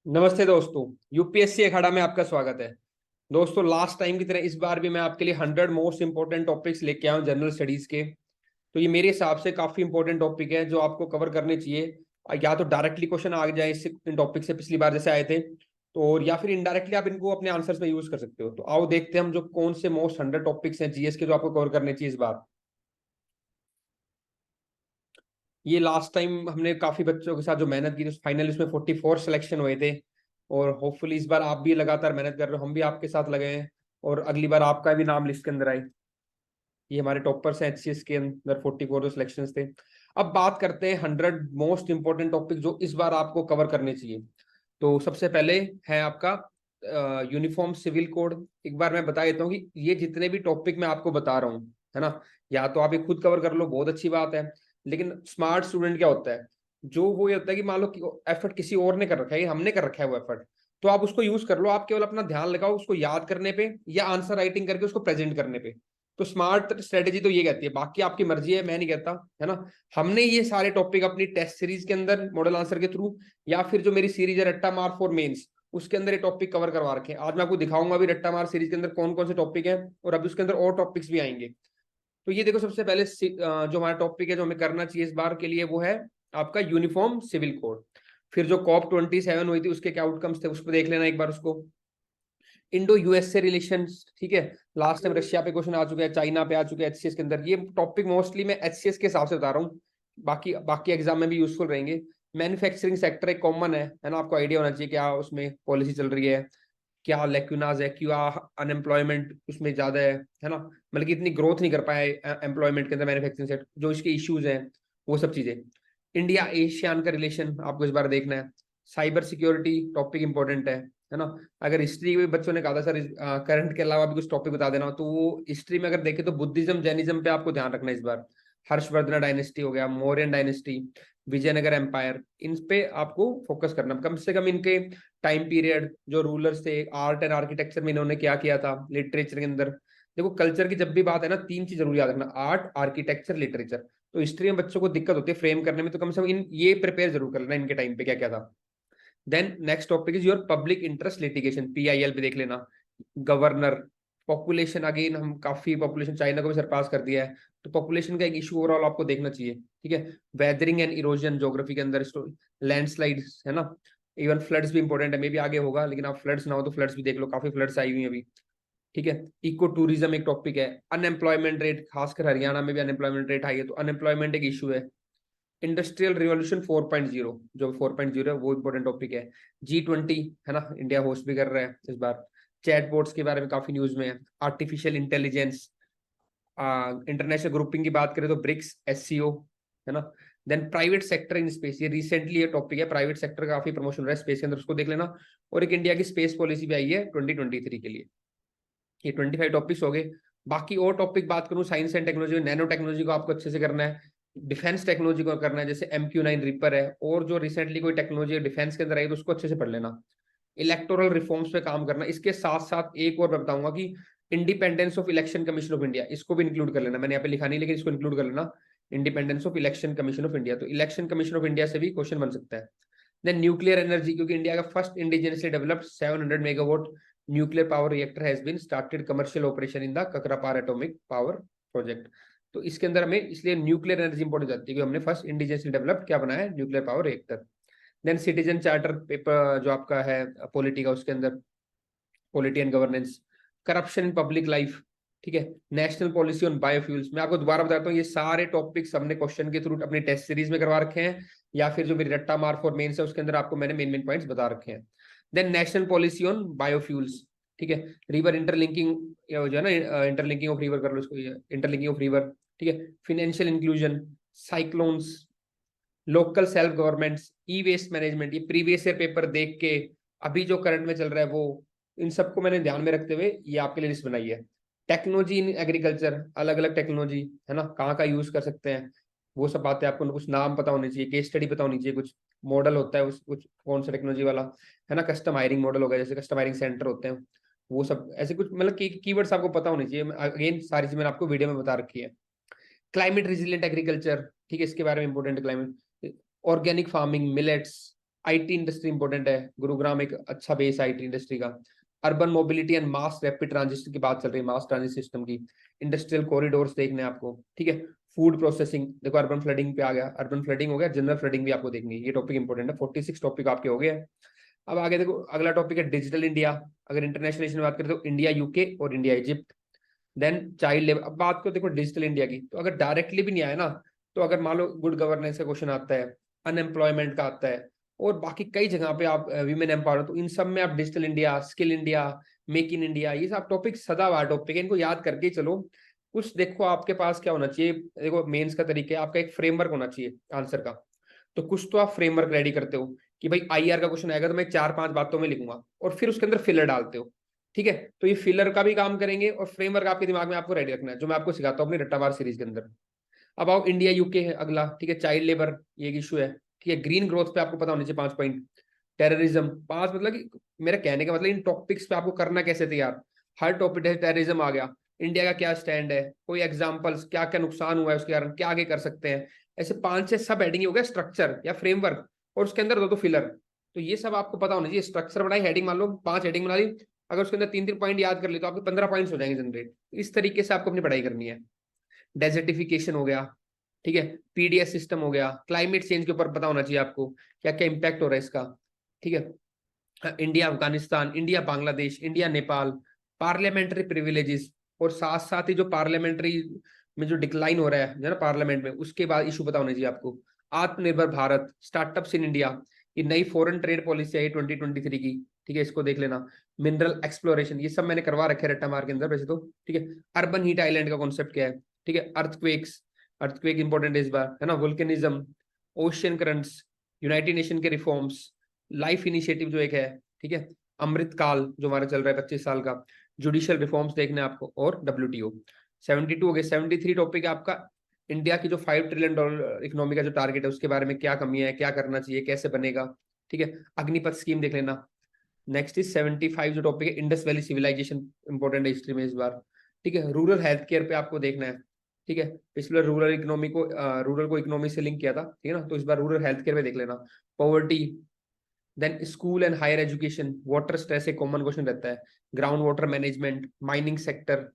नमस्ते दोस्तों। यूपीएससी अखाड़ा में आपका स्वागत है। दोस्तों, लास्ट टाइम की तरह इस बार भी मैं आपके लिए 100 मोस्ट इंपोर्टेंट टॉपिक्स लेके आया हूँ जनरल स्टडीज के। तो ये मेरे हिसाब से काफी इंपॉर्टेंट टॉपिक है जो आपको कवर करने चाहिए। या तो डायरेक्टली क्वेश्चन आ जाए इस इन टॉपिक से पिछली बार जैसे आए थे, तो और या फिर इनडायरेक्टली आप इनको अपने आंसर्स में यूज कर सकते हो। तो आओ देखते हैं हम जो कौन से मोस्ट 100 टॉपिक्स हैं जीएस के जो आपको कवर करने चाहिए इस बार। ये लास्ट टाइम हमने काफी बच्चों के साथ जो मेहनत की थी फाइनल उसमें 44 सिलेक्शन हुए थे। और होपफुली इस बार आप भी लगातार मेहनत कर रहे हो, हम भी आपके साथ लगे हैं और अगली बार आपका भी नाम लिस्ट के अंदर आए। ये हमारे टॉपर्स हैं एचसीएस के अंदर, 44 जो सिलेक्शन थे। अब बात करते हैं 100 मोस्ट इंपोर्टेंट टॉपिक जो इस बार आपको कवर करने चाहिए। तो सबसे पहले है आपका यूनिफॉर्म सिविल कोड। एक बार मैं बता देता हूँ कि ये जितने भी टॉपिक मैं आपको बता रहा हूँ, है ना, या तो आप ये खुद कवर कर लो, बहुत अच्छी बात है। लेकिन स्मार्ट स्टूडेंट क्या होता है, जो वो ये होता है कि मान लो एफर्ट किसी और ने कर रखा है, हमने कर रखा है वो एफर्ट, तो आप उसको यूज कर लो। आप केवल अपना ध्यान लगाओ उसको याद करने पे या आंसर राइटिंग करके उसको प्रेजेंट करने पे। तो स्मार्ट स्ट्रेटेजी तो ये कहती है, बाकी आपकी मर्जी है, मैं नहीं कहता, है ना। हमने ये सारे टॉपिक अपनी टेस्ट सीरीज के अंदर मॉडल आंसर के थ्रू या फिर जो मेरी सीरीज है रट्टा मार फॉर मेंस, उसके अंदर ये टॉपिक कवर करवा रखे हैं। आज मैं आपको दिखाऊंगा अभी रट्टा मार सीरीज के अंदर कौन कौन से टॉपिक हैं और अभी उसके अंदर और टॉपिक्स भी आएंगे। तो ये देखो, सबसे पहले जो हमारा टॉपिक है जो हमें करना चाहिए इस बार के लिए वो है आपका यूनिफॉर्म सिविल कोड। फिर जो कॉप 27 हुई थी उसके क्या आउटकम्स थे उस पर देख लेना एक बार उसको। इंडो यूएसए रिलेशन, ठीक है, लास्ट टाइम रशिया पे क्वेश्चन आ चुका है, चाइना पे आ चुके हैं एचसीएस के अंदर। ये टॉपिक मोस्टली मैं एचसीएस के हिसाब से बता रहा हूँ, बाकी बाकी एग्जाम में भी यूजफुल रहेंगे। मैन्युफैक्चरिंग सेक्टर एक कॉमन है ना, आपको आइडिया होना चाहिए क्या उसमें पॉलिसी चल रही है, क्या लेक्यूनाज है, क्या अनएम्प्लॉयमेंट उसमें ज्यादा है ना, मतलब कि इतनी ग्रोथ नहीं कर पाया एम्प्लॉयमेंट के अंदर मैन्युफैक्चरिंग सेक्टर, जो इसके इश्यूज हैं वो सब चीजें। इंडिया एशियान का रिलेशन आपको इस बार देखना है। साइबर सिक्योरिटी टॉपिक इंपॉर्टेंट है ना। अगर हिस्ट्री में बच्चों ने कहा था सर करंट के अलावा भी कुछ टॉपिक बता देना, तो वो हिस्ट्री में अगर देखें तो बुद्धिज्म जैनिज्म पे आपको ध्यान रखना है इस बार। हर्षवर्धन डायनेस्टी हो गया, मौर्यन डायनेस्टी, विजयनगर एम्पायर, इन पे आपको फोकस करना, कम से कम इनके टाइम पीरियड, जो रूलर्स थे, आर्ट एंड आर्किटेक्चर में इन्होंने क्या किया था, लिटरेचर के अंदर। देखो, कल्चर की जब भी बात है ना, तीन चीज जरूर याद रखना, आर्ट, आर्किटेक्चर, लिटरेचर। तो हिस्ट्री में बच्चों को दिक्कत होती है फ्रेम करने में, तो कम से कम इन ये प्रिपेयर जरूर कर लेना इनके टाइम पे क्या क्या था। Then next topic is your public interest litigation, PIL पे देख लेना। गवर्नर, पॉपुलेशन, अगेन हम काफी पॉपुलेशन चाइना को भी सरपास कर दिया है, तो पॉपुलेशन का एक इशू ओवरऑल आपको देखना चाहिए, ठीक है। वेदरिंग एंड इरोजन ज्योग्राफी के अंदर, लैंडस्लाइड, है ना। इवन फ्लड्स भी इंपॉर्टेंट है, मे भी आगे होगा, लेकिन आप फ्लड्स ना हो तो फ्लड्स भी देख लो, काफी फ्लड्स आई हुई हैं अभी, ठीक है। इको टूरिज्म एक टॉपिक है। अनएम्प्लॉयमेंट रेट, खासकर हरियाणा में भी अनएम्प्लॉयमेंट रेट हाई है, तो अनएम्प्लॉयमेंट एक इशू है। इंडस्ट्रियल रिवॉल्यूशन 4.0, जो 4.0 है वो इंपॉर्टेंट टॉपिक है। G20, है ना, इंडिया होस्ट भी कर रहा है इस बार। चैटबॉट्स के बारे में काफी न्यूज में है। आर्टिफिशियल इंटेलिजेंस, इंटरनेशनल ग्रुपिंग की बात करें तो ब्रिक्स, एससीओ, है ना। Then private sector in space, ये रिसेंटली ये टॉपिक है, प्राइवेट सेक्टर का काफी प्रमोशन हो रहा है स्पेस के अंदर, उसको देख लेना। और एक इंडिया की स्पेस पॉलिसी भी आई है 2023 के लिए। ये 25 टॉपिक्स हो गए। बाकी और टॉपिक बात करूं, science and technology, nano technology को आपको अच्छे से करना है। डिफेंस टेक्नोलॉजी को करना है, जैसे MQ9 रिपर है, और जो रिसेंटली कोई टेक्नोलॉजी डिफेंस के अंदर आई तो उसको अच्छे से पढ़ लेना। इलेक्टोरल रिफॉर्म्स पे काम करना। इसके साथ साथ एक और मैं बताऊंगा कि independence of election commission of India, इसको भी इंक्लूड कर लेना, मैंने यहाँ पे लिखा नहीं लेकिन इसको इंक्लूड कर लेना। Independence of election commission of India, तो इलेक्शन कमीशन ऑफ इंडिया से भी क्वेश्चन बन सकता है। देन न्यूक्लियर एनर्जी, क्योंकि इंडिया का first indigenously developed 700 megawatt nuclear power reactor has been started commercial operation in the Kakrapar atomic power project. तो इसके अंदर हमें इसलिए न्यूक्लियर एनर्जी इंपॉर्टेंट जाती है कि हमने फर्स्ट इंडिजिनियसली डेवलप्ड क्या बनाया है, nuclear power reactor. Then citizen charter paper जो आपका है पॉलिटी का, उसके अंदर polity and governance, corruption in public life, ठीक है, नेशनल पॉलिसी ऑन बायोफ्यूल्स। मैं आपको दोबारा बताता हूँ, ये सारे टॉपिक्स हमने क्वेश्चन के थ्रू अपनी टेस्ट सीरीज में करवा रखे हैं, या फिर जो मेरी रट्टा मार फॉर मेंस है उसके अंदर आपको मैंने मेन मेन पॉइंट्स बता रखे हैं। Then national policy on biofuels, ठीक है, रिवर इंटरलिंकिंग, जो है ना, इंटरलिंकिंग ऑफ रिवर कर लो इसको, इंटरलिंकिंग ऑफ रिवर, ठीक है, financial inclusion, cyclones, local self governments, e waste management. ये प्रीवियस ईयर पेपर देख के अभी जो करंट में चल रहा है वो, इन सबको मैंने ध्यान में रखते हुए ये आपके लिए लिस्ट बनाई है। टेक्नोलॉजी इन एग्रीकल्चर, अलग अलग टेक्नोलॉजी, है ना, कहाँ का यूज कर सकते हैं, वो सब बातें आपको कुछ नाम पता होनी चाहिए, केस स्टडी पता होनी चाहिए, कुछ मॉडल होता है उस कुछ कौन सा टेक्नोलॉजी वाला, है ना, कस्टम हायरिंग मॉडल हो गया, जैसे कस्टम हायरिंग सेंटर होते हैं, वो सब ऐसे कुछ मतलब कीवर्ड्स आपको पता होनी चाहिए। अगेन सारी चीज मैंने आपको वीडियो में बता रखी है। क्लाइमेट रेजिलिएंट एग्रीकल्चर, ठीक है, इसके बारे में important climate, organic farming, millets, IT industry important है, गुरुग्राम एक अच्छा बेस आईटी इंडस्ट्री का। Urban mobility and mass rapid transition की बात चल रही है, मास ट्रांजिट सिस्टम की। इंडस्ट्रियल कॉरिडोर्स देखने हैं आपको, ठीक है। फूड प्रोसेसिंग, देखो अर्बन फ्लडिंग पे आ गया, अर्बन फ्लडिंग हो गया, जनरल फ्लडिंग भी आपको देखनी है, ये टॉपिक इंपॉर्टेंट है। 46 टॉपिक आपके हो गए। अब आगे देखो, अगला टॉपिक है डिजिटल इंडिया। अगर इंटरनेशनल में बात करें तो इंडिया यूके और India Egypt. Then child labour. अब बात करो देखो डिजिटल इंडिया की, तो अगर डायरेक्टली भी नहीं आया ना, तो अगर मान लो गुड गवर्नेंस का क्वेश्चन आता है, अनएम्प्लॉयमेंट का आता है, और बाकी कई जगह पे आप वीमेन एम्पावर, तो इन सब में आप digital India, skill India, make in India, ये सब टॉपिक सदाबहार टॉपिक है, इनको याद करके चलो। कुछ देखो आपके पास क्या होना चाहिए, देखो मेंस का तरीका है, आपका एक फ्रेमवर्क होना चाहिए आंसर का। तो कुछ तो आप फ्रेमवर्क रेडी करते हो कि भाई आईआर का क्वेश्चन आएगा तो मैं 4-5 बातों में लिखूंगा, और फिर उसके अंदर फिलर डालते हो, ठीक है। तो ये फिलर का भी काम करेंगे, और फ्रेमवर्क आपके दिमाग में आपको रेडी रखना है, जो मैं आपको सिखाता हूँ अपनी रट्टावार सीरीज के अंदर। अब आओ इंडिया यूके है अगला, ठीक है। चाइल्ड लेबर ये एक इशू है, ठीक है। ग्रीन ग्रोथ पे आपको पता होना चाहिए 5 पॉइंट। टेररिज्म 5, मतलब कि मेरा कहने का मतलब इन टॉपिक्स पे आपको करना कैसे तैयार। हर टॉपिक है, टेररिज्म आ गया, इंडिया का क्या स्टैंड है, कोई एग्जांपल्स, क्या क्या नुकसान हुआ है उसके कारण, क्या आगे कर सकते हैं। ऐसे 5 से सब हेडिंग हो गया स्ट्रक्चर या फ्रेमवर्क, और उसके अंदर दो फिलर। तो ये सब आपको पता होना चाहिए। स्ट्रक्चर बनाई, हेडिंग मान लो 5 हेडिंग बना ली, अगर उसके अंदर 3-3 पॉइंट याद कर ले तो आपके 15 पॉइंट्स हो जाएंगे जनरेट। इस तरीके से आपको अपनी पढ़ाई करनी है। डेजर्टिफिकेशन हो गया, ठीक है। पीडीएस सिस्टम हो गया, क्लाइमेट चेंज के ऊपर पता होना चाहिए आपको, क्या क्या इंपैक्ट हो रहा है इसका, ठीक है। India Afghanistan, India Bangladesh, India Nepal, parliamentary privileges, और साथ साथ ही जो पार्लियामेंट्री में जो डिक्लाइन हो रहा है ना पार्लियामेंट में, उसके बाद इशू पता होना चाहिए आपको। आत्मनिर्भर भारत, स्टार्टअप्स इन इंडिया, ये नई फॉरेन ट्रेड पॉलिसी आई 2023 की, ठीक है, इसको देख लेना। मिनरल एक्सप्लोरेशन, ये सब मैंने करवा रखे हैं रट्टा मार के अंदर वैसे तो, ठीक है। अर्बन हीट आइलैंड का कॉन्सेप्ट क्या है, ठीक है। अर्थक्वेक्स, अर्थक्वेक इंपॉर्टेंट है इस बार, है ना। Volcanism, ocean currents, United nation के रिफॉर्म्स, लाइफ इनिशिएटिव जो एक है, ठीक है। अमृतकाल जो हमारा चल रहा है 25 साल का, जुडिशियल रिफॉर्म्स देखने आपको, और WTO। 72 हो गए। 73 टॉपिक है आपका इंडिया की जो $5 ट्रिलियन इकोनॉमी का जो टारगेट है, उसके बारे में क्या कमी है, क्या करना चाहिए, कैसे बनेगा, ठीक है। अग्निपथ स्कीम देख लेना। नेक्स्ट इज 75 जो टॉपिक है इंडस वैली सिविलाइजेशन, इंपॉर्टेंट है हिस्ट्री में इस बार, ठीक है। रूरल हेल्थ केयर पे आपको देखना है, ठीक है। पिछले रूरल को इकोनॉमी से लिंक किया था, ठीक है ना, तो इस बार रूरल हेल्थ केयर पे देख लेना। Poverty, then school and higher education, water stress एक कॉमन क्वेश्चन रहता है, ground water management, mining sector,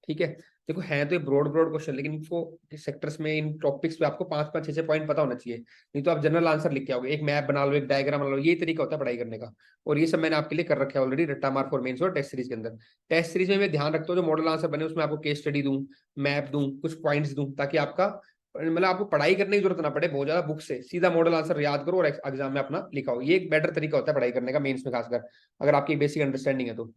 ठीक है। देखो है तो ये ब्रॉड ब्रॉड क्वेश्चन, लेकिन इनको सेक्टर्स में इन टॉपिक्स पे आपको 5-5 6 पॉइंट पता होना चाहिए, नहीं तो आप जनरल आंसर लिख के आओगे। एक मैप बना लो, एक डायग्राम बना लो, ये तरीका होता है पढ़ाई करने का। और ये सब मैंने आपके लिए कर रखा है ऑलरेडी रट्टा मार फॉर मेंस और टेस्ट सीरीज के अंदर। टेस्ट सीरीज में मैं ध्यान रखता हूँ जो मॉडल आंसर बने उसमें आपको केस स्टडी दूं, मैप दूं, कुछ पॉइंट्स दूं, ताकि आपका मतलब आपको पढ़ाई करने की जरूरत ना पड़े बहुत ज्यादा बुक से, सीधा मॉडल आंसर याद करो और एग्जाम में अपना लिखाओ। ये एक बेटर तरीका होता है पढ़ाई करने का मेंस में, खासकर अगर आपकी बेसिक अंडरस्टैंडिंग है तो।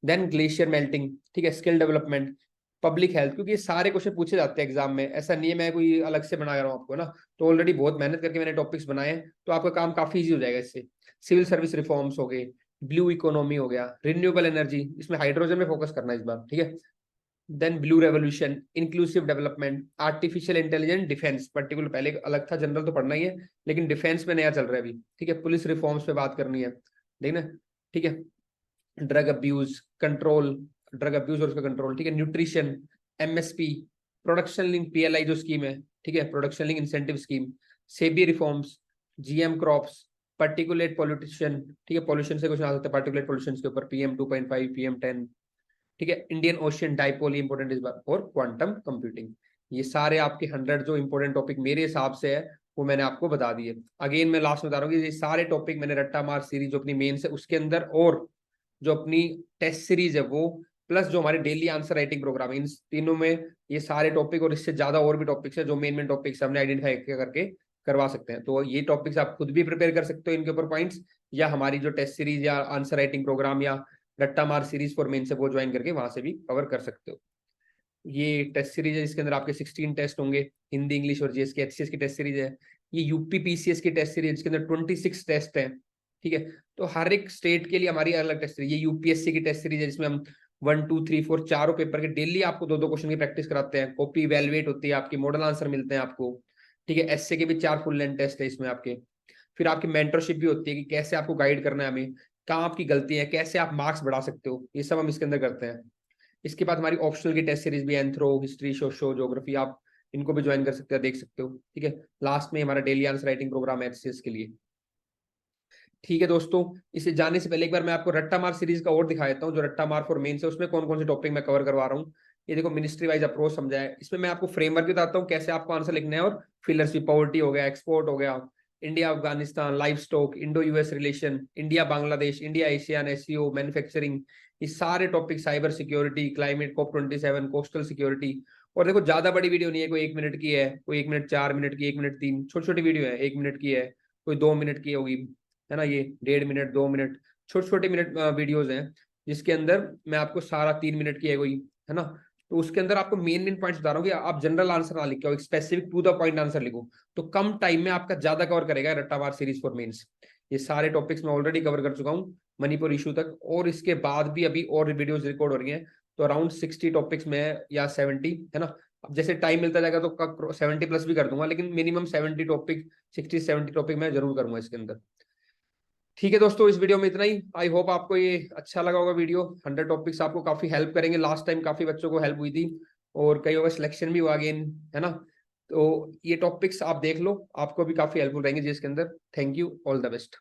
देन ग्लेशियर मेल्टिंग, ठीक है। स्किल डेवलपमेंट, पब्लिक हेल्थ, क्योंकि ये सारे क्वेश्चन पूछे जाते हैं एग्जाम में, ऐसा नहीं है मैं कोई अलग से बना रहा हूँ आपको ना। तो ऑलरेडी बहुत मेहनत करके मैंने टॉपिक्स बनाए हैं, तो आपका काम काफी इजी हो जाएगा इससे। सिविल सर्विस रिफॉर्म्स हो गए, ब्लू इकोनॉमी हो गया, रिन्यूएबल एनर्जी, इसमें हाइड्रोजन में फोकस करना है इस बार, ठीक है। Then blue revolution, inclusive development, artificial intelligence, defence particular, पहले अलग था, जनरल तो पढ़ना ही है, लेकिन डिफेंस में नया चल रहा है अभी, ठीक है। पुलिस रिफॉर्म्स पे बात करनी है, देखना, ठीक है। Drug abuse control, drug abuse और उसका कंट्रोल, ठीक है। Nutrition, MSP, production link PLI जो स्कीम है, ठीक है, production link incentive scheme, SEBI reforms, GM crops, particulate pollution, ठीक है, पॉल्यूशन से कुछ आ सकता है पर्टिकुलेट पॉल्यूशन के ऊपर, PM2.5, PM10, ठीक है। इंडियन ओशियन डाइपोल इंपोर्टेंट इस बार, और क्वांटम कंप्यूटिंग। ये सारे आपके 100 जो इंपोर्टेंट टॉपिक मेरे हिसाब से है वो मैंने आपको बता दिए। अगेन मैं लास्ट में बता रहा हूँ कि ये सारे टॉपिक मैंने रट्टा मार सीरीज जो अपनी मेन से उसके अंदर, और जो अपनी टेस्ट सीरीज है वो, प्लस जो हमारे डेली आंसर राइटिंग प्रोग्राम है, इन तीनों में ये सारे टॉपिक और इससे ज्यादा और भी टॉपिक्स है जो मेन मेन टॉपिक्स हमने आइडेंटिफाई करके करवा सकते हैं। तो ये टॉपिक्स आप खुद भी प्रिपेयर कर सकते हो इनके ऊपर पॉइंट्स, या हमारी जो टेस्ट सीरीज या आंसर राइटिंग प्रोग्राम या रट्टा मार सीरीज फॉर मेन से वो ज्वाइन करके वहां से भी कवर कर सकते हो। ये टेस्ट सीरीज है जिसके अंदर आपके 16 टेस्ट होंगे, हिंदी, इंग्लिश और जीएस की। HCS की टेस्ट सीरीज है। ये यूपी PCS की टेस्ट सीरीज जिसके अंदर 26 टेस्ट है, ठीक है। तो हर एक स्टेट के लिए हमारी अलग टेस्ट सीरीज। ये UPSC की टेस्ट सीरीज है जिसमें हम 1 2 3 4 चारों पेपर के डेली आपको 2-2 क्वेश्चन की प्रैक्टिस कराते हैं, कॉपी इवेलुएट होती है आपकी, मॉडल आंसर मिलते हैं आपको, ठीक है। एसए के भी 4 फुल लेंथ टेस्ट है इसमें आपके। फिर आपकी मेंटरशिप भी होती है कि कैसे आपको गाइड करना है हमें, कहाँ आपकी गलती है, कैसे आप मार्क्स बढ़ा सकते हो, ये सब हम इसके अंदर करते हैं। इसके बाद हमारी ऑप्शनल की टेस्ट सीरीज भी, एंथ्रो, हिस्ट्री, सोशो, ज्योग्राफी, आप इनको भी ज्वाइन कर सकते हो, देख सकते हो, ठीक है। लास्ट में हमारा डेली आंसर राइटिंग प्रोग्राम है HCS के लिए। ठीक है दोस्तों, इसे जाने से पहले एक बार मैं आपको रट्टा मार सीरीज का और दिखा देता हूँ, जो रट्टा मार फॉर मेंस है, उसमें कौन कौन से टॉपिक मैं कवर करवा रहा हूँ। ये देखो, मिनिस्ट्री वाइज अप्रोच समझा है, इसमें मैं आपको फ्रेमवर्क बताता हूँ कैसे आपको आंसर लिखना है, और फिलर्स भी, पॉवर्टी हो गया, एक्सपोर्ट हो गया, India Afghanistan, life stock, Indo US relation, India Bangladesh, India ASEAN, SCO, manufacturing, ये सारे topic, cyber security, climate, COP27, coastal security. और देखो, ज्यादा बड़ी वीडियो नहीं है, कोई 1 मिनट की है, कोई 1 मिनट 4 मिनट की, 1 मिनट 3, छोटी छोटी वीडियो है, 1 मिनट की है, कोई 2 मिनट की होगी, है ना, ये 1.5 मिनट, 2 मिनट, छोटे छोटे मिनट वीडियोज हैं, जिसके अंदर मैं आपको सारा 3 मिनट की है कोई, है ना, तो उसके अंदर आपको मेन मेन पॉइंट्स बता रहा हूँ कि आप जनरल आंसर ना लिखो, एक specific to the point answer लिखो, तो कम टाइम में आपका ज्यादा कवर करेगा रट्टामार सीरीज फॉर मेंस। ये सारे टॉपिक्स मैं ऑलरेडी कवर कर चुका हूँ मणिपुर इशू तक, और इसके बाद भी अभी और वीडियोस रिकॉर्ड हो रही हैं, तो अराउंड 60 टॉपिक्स में या 70, है ना। अब जैसे टाइम मिलता जाएगा तो 70 प्लस भी कर दूंगा, लेकिन मिनिमम 70 टॉपिक, 60-70 टॉपिक मैं जरूर करूंगा इसके अंदर। ठीक है दोस्तों, इस वीडियो में इतना ही। आई होप आपको ये अच्छा लगा होगा वीडियो। 100 टॉपिक्स आपको काफी हेल्प करेंगे, लास्ट टाइम काफी बच्चों को हेल्प हुई थी, और कईयों का सिलेक्शन भी हुआ अगेन, है ना। तो ये टॉपिक्स आप देख लो, आपको भी काफी हेल्पफुल रहेंगे जिसके अंदर। Thank you, all the best.